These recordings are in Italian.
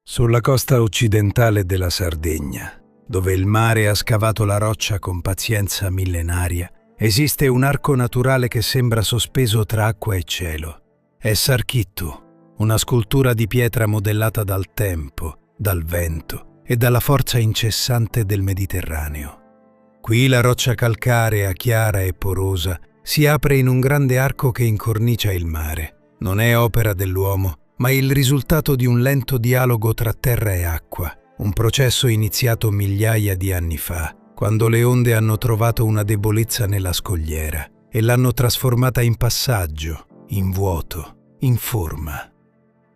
Sulla costa occidentale della Sardegna, dove il mare ha scavato la roccia con pazienza millenaria, esiste un arco naturale che sembra sospeso tra acqua e cielo. È Sarchittu, una scultura di pietra modellata dal tempo, dal vento e dalla forza incessante del Mediterraneo. Qui la roccia calcarea, chiara e porosa, si apre in un grande arco che incornicia il mare. Non è opera dell'uomo, ma il risultato di un lento dialogo tra terra e acqua, un processo iniziato migliaia di anni fa, quando le onde hanno trovato una debolezza nella scogliera e l'hanno trasformata in passaggio, in vuoto, in forma.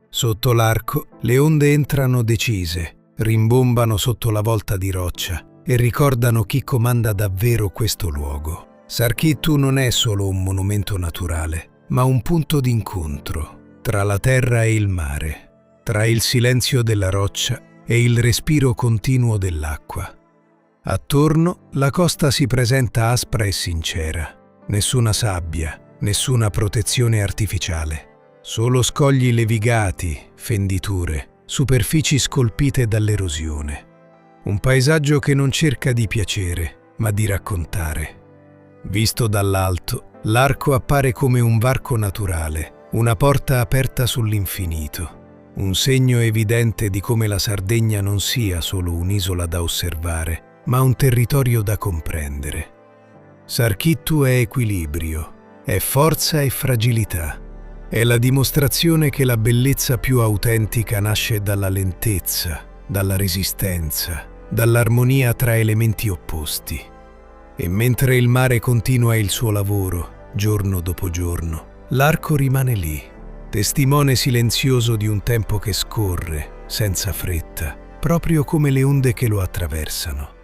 Sotto l'arco le onde entrano decise, rimbombano sotto la volta di roccia e ricordano chi comanda davvero questo luogo. Sarchittu non è solo un monumento naturale, ma un punto d'incontro tra la terra e il mare, tra il silenzio della roccia e il respiro continuo dell'acqua. Attorno la costa si presenta aspra e sincera, nessuna sabbia, nessuna protezione artificiale, solo scogli levigati, fenditure, superfici scolpite dall'erosione. Un paesaggio che non cerca di piacere, ma di raccontare. Visto dall'alto, l'arco appare come un varco naturale, una porta aperta sull'infinito, un segno evidente di come la Sardegna non sia solo un'isola da osservare, ma un territorio da comprendere. Sarchittu è equilibrio, è forza e fragilità. È la dimostrazione che la bellezza più autentica nasce dalla lentezza, dalla resistenza, dall'armonia tra elementi opposti. E mentre il mare continua il suo lavoro, giorno dopo giorno, l'arco rimane lì, testimone silenzioso di un tempo che scorre, senza fretta, proprio come le onde che lo attraversano.